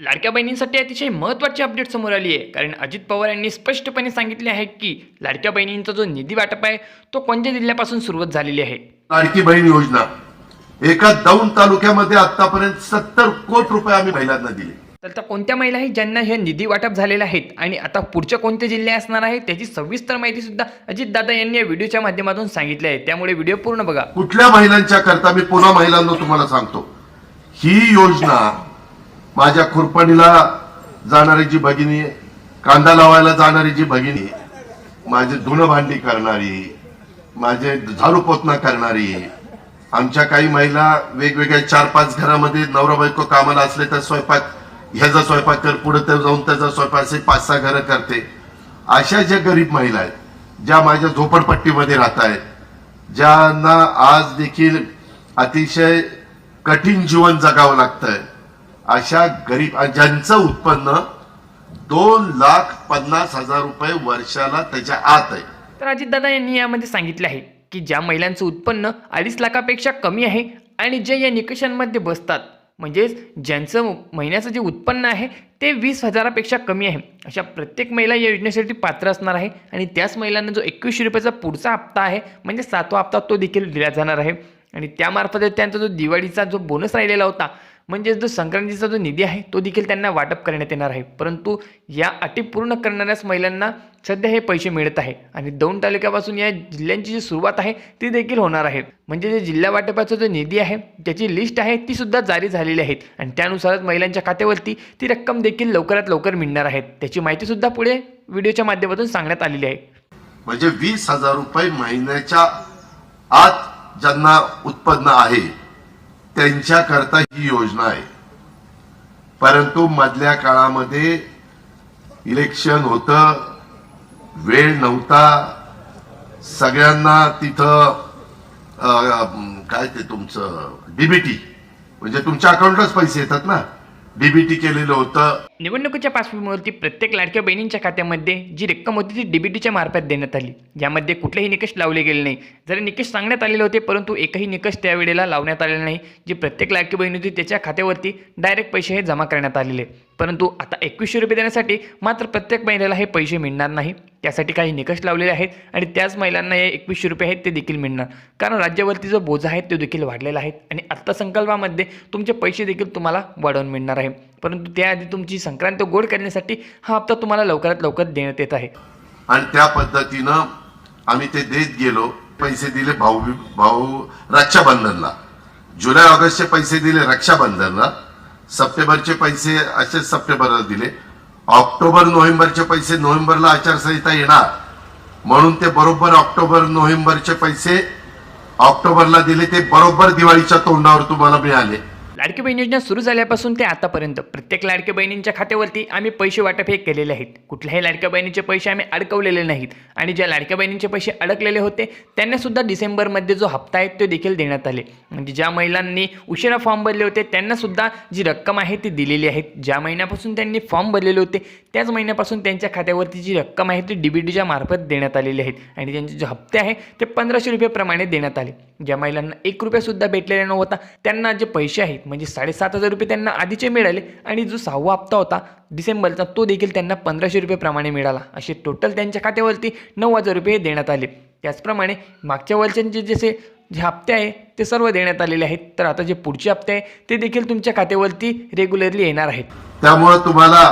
लाडक्या बहिणींसाठी अतिशय महत्त्वाची अपडेट समोर आली आहे. कारण अजित पवार यांनी स्पष्टपणे सांगितले आहे की लाडक्या बहिणींचा जो निधी वाटप आहे तो कोणत्या जिल्ह्यापासून सुरुवात झालेली आहे. लाडकी बहीण योजना एका दौंड तालुक्यामध्ये आतापर्यंत 70 कोटी रुपये आम्ही महिलांना दिले. तर त्या कोणत्या महिला आहेत ज्यांना हे निधी वाटप झालेले आहेत आणि आता पुढचे कोणते जिल्हे असणार आहे त्याची सविस्तर माहिती सुद्धा अजितदादा यांनी या व्हिडिओच्या माध्यमातून सांगितली आहे. त्यामुळे व्हिडिओ पूर्ण बघा. कुठल्या महिलांच्या करता मी पुन्हा महिलांना तुम्हाला सांगतो, ही योजना माझ्या खुरपणीला जाणारी जी भगिनी, कांदा लावायला जाणारी जी भगिनी, माझे धुणं भांडी करणारी, माझे झाडू पोतना करणारी, आमच्या काही महिला वेगवेगळ्या 4-5 घरामध्ये नवरा बायको कामाला असले तर स्वयंपाक, ह्याचा स्वयंपाक कर, पुढे जाऊन त्याचा स्वयंपाक, असे 5-6 घरं करते. अशा ज्या गरीब महिला आहेत, ज्या माझ्या झोपडपट्टीमध्ये राहत आहेत, ज्यांना आज देखील अतिशय कठीण जीवन जगावं लागतंय, अशा गरीब ज्यांचं उत्पन्न 2,50,000 रुपये वर्षाला त्याच्या आत आहे. तर अजितदादा यांनी यामध्ये सांगितले आहे की ज्या महिलांचं उत्पन्न 2.5 लाखापेक्षा कमी आहे आणि जे या निकषांमध्ये बसतात, म्हणजेच ज्यांचं महिन्याचं जे उत्पन्न आहे ते 20,000पेक्षा कमी आहे, अशा प्रत्येक महिला या योजनेसाठी पात्र असणार आहे. आणि त्याच महिलांना जो 2100 रुपयाचा पुढचा हप्ता आहे, म्हणजे 7वा हप्ता, तो देखील दिला जाणार आहे. आणि त्यामार्फत त्यांचा जो दिवाळीचा जो बोनस राहिलेला होता, म्हणजे जो संक्रांतीचा जो निधी आहे तो देखील त्यांना वाटप करण्यात येणार आहे. परंतु या अटी पूर्ण करणाऱ्याच महिलांना सध्या हे पैसे मिळत आहे. आणि दौंड तालुक्यापासून या जिल्ह्यांची जी सुरुवात आहे ती देखील होणार आहे. म्हणजे जे जिल्हा वाटपाचा जो निधी आहे त्याची लिस्ट आहे ती सुद्धा जारी झालेली आहे आणि त्यानुसारच महिलांच्या खात्यावरती ती रक्कम देखील लवकरात लवकर मिळणार आहे. त्याची माहिती सुद्धा पुढे व्हिडिओच्या माध्यमातून सांगण्यात आलेली आहे. म्हणजे 20,000 रुपये महिन्याच्या आत ज्यांना उत्पन्न आहे त्यांच्याकरता ही योजना आहे. परंतु मधल्या काळामध्ये इलेक्शन होतं, वेळ नव्हता, सगळ्यांना तिथं काय ते तुमचं डीबीटी, म्हणजे तुमच्या अकाउंटलाच पैसे येतात ना, डीबीटी केलेलं होतं. निवडणुकीच्या पार्श्वभूमीवरती प्रत्येक लाडक्या बहिणींच्या खात्यामध्ये जी रक्कम होती ती डीबीटीच्या मार्फत देण्यात आली. यामध्ये कुठलेही निकष लावले गेले नाही. जरी निकष सांगण्यात आलेले होते परंतु एकही निकष त्यावेळेला लावण्यात आलेला नाही. जी प्रत्येक लाडकी बहीण होती त्याच्या खात्यावरती डायरेक्ट पैसे हे जमा करण्यात आलेले. परंतु आता 2100 रुपये देण्यासाठी मात्र प्रत्येक महिलेला हे पैसे मिळणार नाही. त्यासाठी काही निकष लावलेले आहेत आणि त्याच महिलांना हे 2100 रुपये आहेत ते देखील मिळणार. कारण राज्यावरती जो बोजा आहे तो देखील वाढलेला आहे आणि अर्थसंकल्पामध्ये तुमचे पैसे देखील तुम्हाला वाढवून मिळणार आहे. परंतु त्याआधी तुमची संक्रांत गोड करण्यासाठी हा हप्ता तुम्हाला लवकरात लवकर देण्यात येत आहे. आणि त्या पद्धतीनं आम्ही ते देत गेलो. पैसे दिले भाऊ रक्षाबंधनला, जुलै ऑगस्टचे पैसे दिले रक्षाबंधनला, सप्टेंबरचे पैसे असेच सप्टेंबरला दिले, ऑक्टोबर नोव्हेंबरचे पैसे नोव्हेंबरला आचारसंहिता येणार म्हणून ते बरोबर ऑक्टोबर नोव्हेंबरचे पैसे ऑक्टोबरला दिले. ते बरोबर दिवाळीच्या तोंडावर तुम्हाला मिळाले. लाडकी बहीण योजना सुरू झाल्यापासून ते आतापर्यंत प्रत्येक लाडक्या बहिणींच्या खात्यावरती आम्ही पैसे वाटप हे केलेले आहेत. कुठल्याही लाडक्या बहिणीचे पैसे आम्ही अडकवलेले नाहीत. आणि ज्या लाडक्या बहिणींचे पैसे अडकलेले होते त्यांनासुद्धा डिसेंबरमध्ये जो हप्ता आहे तो देखील देण्यात आले. म्हणजे ज्या महिलांनी उशिरा फॉर्म भरले होते त्यांनासुद्धा जी रक्कम आहे ती दिलेली आहे. ज्या महिन्यापासून त्यांनी फॉर्म भरलेले होते त्याच महिन्यापासून त्यांच्या खात्यावरती जी रक्कम आहे ती डीबीटीच्या मार्फत देण्यात आलेली आहेत. आणि त्यांचे जे हप्ते आहे ते 1500 रुपये देण्यात आले. ज्या महिलांना 1 रुपयासुद्धा भेटलेला नव्हता त्यांना जे पैसे आहेत म्हणजे 7,500 रुपये त्यांना आधीचे मिळाले आणि जो 6वा हप्ता होता डिसेंबरचा तो देखील त्यांना 1500 रुपये मिळाला. असे टोटल त्यांच्या खात्यावरती 9,000 रुपये देण्यात आले. त्याचप्रमाणे मागच्या वर्षांचे जे हप्ते आहे ते सर्व देण्यात आलेले आहेत. तर आता जे पुढचे हप्ते आहे ते देखील तुमच्या खात्यावरती रेग्युलरली येणार आहेत. त्यामुळे तुम्हाला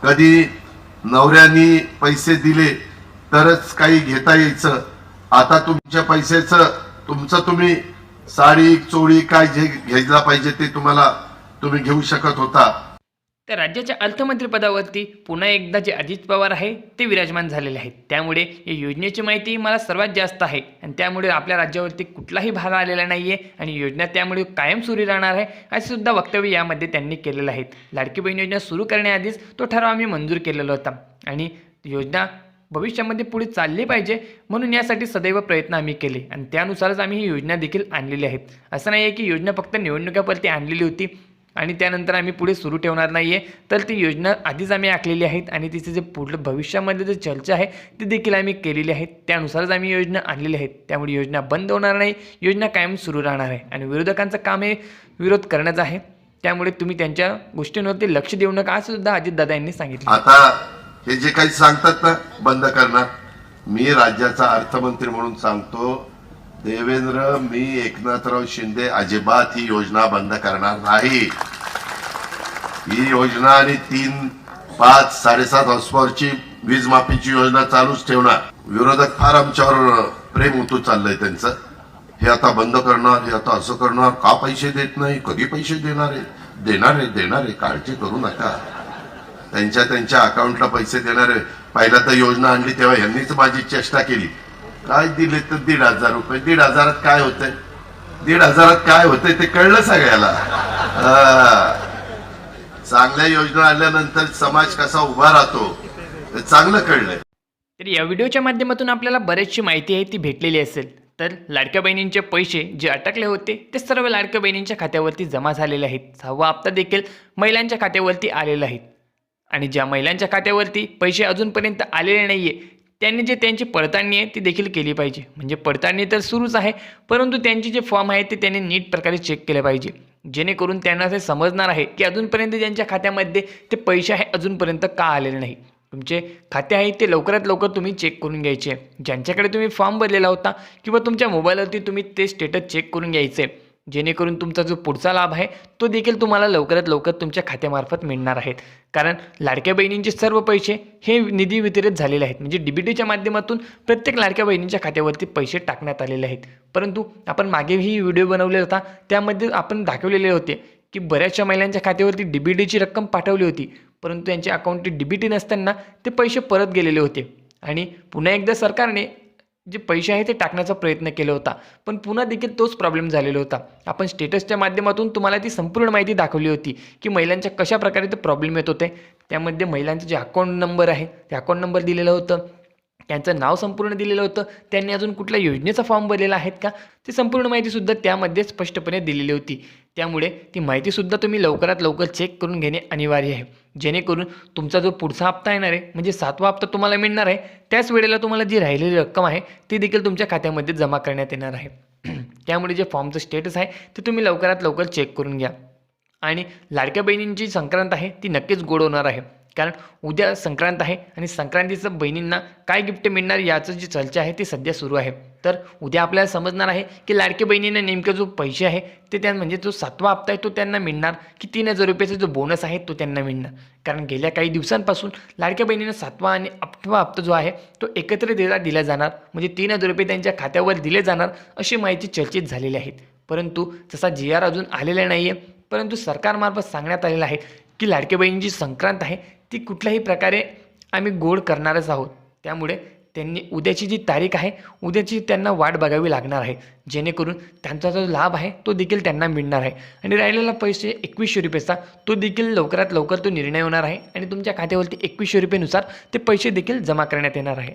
कधी नवऱ्यानी पैसे दिले तरच काही घेता यायचं. आता तुमच्या पैशाचं तुमचं तुम्ही साडी चोळी काय जे घ्यायला पाहिजे ते तुम्ही घेऊ शकत होता. तर राज्याच्या अर्थमंत्रीपदावरती पुन्हा एकदा जे अजित पवार आहे ते विराजमान झालेले आहेत. त्यामुळे या योजनेची माहिती मला सर्वात जास्त आहे आणि त्यामुळे आपल्या राज्यावरती कुठलाही भार आलेला नाही आहे आणि योजना त्यामुळे कायम सुरू राहणार आहे असे सुद्धा वक्तव्य यामध्ये त्यांनी केलेलं आहे. लाडकी बहीण योजना सुरू करण्याआधीच तो ठराव आम्ही मंजूर केलेला होता आणि योजना भविष्यामध्ये पुढे चालली पाहिजे म्हणून यासाठी सदैव प्रयत्न आम्ही केले आणि त्यानुसारच आम्ही ही योजना देखील आणलेली आहेत. असं नाही आहे की योजना फक्त निवडणुकापुरती आणलेली होती आणि त्यानंतर आम्ही पुढे सुरू ठेवणार नाही आहे. तर ती योजना आधीच आम्ही आखलेली आहेत आणि तिचे जे पुढलं भविष्यामध्ये जे चर्चा आहे ती देखील आम्ही केलेली आहे. त्यानुसारच आम्ही योजना आणलेली आहेत. त्यामुळे योजना बंद होणार नाही, योजना कायम सुरू राहणार आहे आणि विरोधकांचं काम हे विरोध करण्याचं आहे. त्यामुळे तुम्ही त्यांच्या गोष्टींवरती लक्ष देऊ नका असं सुद्धा अजितदादा यांनी सांगितलं. आता हे जे काही सांगतात ना बंद करणार, मी राज्याचा अर्थमंत्री म्हणून सांगतो, देवेंद्र, मी एकनाथराव शिंदे अजिबात ही योजना बंद करणार नाही. ही योजना आणि 3, 5, 7.5 हॉर्सपॉवरची वीज माफीची योजना चालूच ठेवणार. विरोधक फार आमच्यावर प्रेम उतू चाललंय त्यांचं. हे आता बंद करणार, हे आता असं करणार, का पैसे देत नाही, कधी पैसे देणार आहे, देणार आहे, काळजी करू नका. त्यांच्या अकाउंटला पैसे देणारे. पहिला तर योजना आणली तेव्हा यांनीच माझी चेष्टा केली. काय दिले तर 1,500 रुपये. 1,500 काय होतंय, 1,500 काय होतंय ते कळलं सगळ्याला. चांगल्या योजना आल्यानंतर समाज कसा उभा राहतो हे चांगलं कळलंय. तर या व्हिडिओच्या माध्यमातून आपल्याला बरीचशी माहिती आहे ती भेटलेली असेल. तर लाडक्या बहिणींचे पैसे जे अटकले होते ते सर्व लाडक्या बहिणींच्या खात्यावरती जमा झालेले आहेत. 6वा हप्ता देखील महिलांच्या खात्यावरती आलेला आहे. आणि ज्या महिलांच्या खात्यावरती पैसे अजूनपर्यंत आलेले नाही आहे त्यांनी जे त्यांची पडताळणी आहे ती देखील केली पाहिजे. म्हणजे पडताळणी तर सुरूच आहे, परंतु त्यांचे जे फॉर्म आहे ते त्यांनी नीट प्रकारे चेक केले पाहिजे, जेणेकरून त्यांना ते समजणार आहे की अजूनपर्यंत ज्यांच्या खात्यामध्ये ते पैसे आहे अजूनपर्यंत का आलेले नाही. तुमचे खाते आहे ते लवकरात लवकर तुम्ही चेक करून घ्यायचे. ज्यांच्याकडे तुम्ही फॉर्म भरलेला होता किंवा तुमच्या मोबाईलवरती तुम्ही ते स्टेटस चेक करून घ्यायचे, जेणेकरून तुमचा जो पुढचा लाभ आहे तो देखील तुम्हाला लवकरात लवकर तुमच्या खात्यामार्फत मिळणार आहेत. कारण लाडक्या बहिणींचे सर्व पैसे हे निधी वितरित झालेले आहेत. म्हणजे DBTच्या माध्यमातून प्रत्येक लाडक्या बहिणींच्या खात्यावरती पैसे टाकण्यात आलेले आहेत. परंतु आपण मागेही व्हिडिओ बनवलेला होता, त्यामध्ये आपण दाखवलेले होते की बऱ्याचशा महिलांच्या खात्यावरती DBTची रक्कम पाठवली होती, परंतु त्यांच्या अकाउंटची DBT नसताना ते पैसे परत गेलेले होते. आणि पुन्हा एकदा सरकारने जे पैसे आहे ते टाकण्याचा प्रयत्न केला होता, पण पुन्हा देखील तोच प्रॉब्लेम झालेला होता. आपण स्टेटसच्या माध्यमातून तुम्हाला ती संपूर्ण माहिती दाखवली होती की महिलांच्या कशा प्रकारे ते प्रॉब्लेम येत होते. त्यामध्ये महिलांचं जे अकाउंट नंबर आहे ते अकाउंट नंबर दिलेलं होतं, त्यांचं नाव संपूर्ण दिलेलं होतं, त्यांनी अजून कुठल्या योजनेचा फॉर्म भरलेला आहेत का ती संपूर्ण माहितीसुद्धा त्यामध्ये स्पष्टपणे दिलेली होती. त्यामुळे ती माहितीसुद्धा तुम्ही लवकरात लवकर चेक करून घेणे अनिवार्य आहे, जेणेकरून तुमचा जो पुढचा हप्ता येणार आहे म्हणजे 7वा हप्ता तुम्हाला मिळणार आहे त्याच वेळेला तुम्हाला जी राहिलेली रक्कम आहे ती देखील तुमच्या खात्यामध्ये जमा करण्यात येणार आहे. त्यामुळे जे फॉर्मचं स्टेटस आहे ते तुम्ही लवकरात लवकर चेक करून घ्या. आणि लाडक्या बहिणींची संक्रांत आहे ती नक्कीच गोड होणार आहे, कारण उद्या संक्रांत आहे आणि संक्रांतीचं बहिणींना काय गिफ्ट मिळणार याचं जी चर्चा आहे ती सध्या सुरू आहे. तर उद्या आपल्याला समजणार आहे की लाडक्या बहिणींना नेमकं जो पैसे आहे ते त्या म्हणजे जो 7वा हप्ता आहे तो त्यांना मिळणार की 3,000 रुपयाचा जो बोनस आहे तो त्यांना मिळणार. कारण गेल्या काही दिवसांपासून लाडक्या बहिणींना 7वा आणि 8वा हप्ता जो आहे तो एकत्र दिला जाणार, म्हणजे 3,000 रुपये त्यांच्या खात्यावर दिले जाणार अशी माहिती चर्चेत झालेली आहे. परंतु तसा GR अजून आलेला नाही आहे, परंतु सरकारमार्फत सांगण्यात आलेलं आहे की लाडक्या बहिणींची संक्रांत आहे ती कुठल्याही प्रकारे आम्ही गोड करणारच आहोत. त्यामुळे त्यांनी उद्याची जी तारीख आहे उद्याची त्यांना वाट बघावी लागणार आहे, जेणेकरून त्यांचा जो लाभ आहे तो देखील त्यांना मिळणार आहे. आणि राहिलेला पैसे 2100 रुपयेचा तो देखील लवकरात लवकर तो निर्णय होणार आहे आणि तुमच्या खात्यावरती 2100 रुपयेनुसार ते पैसे देखील जमा करण्यात येणार आहे.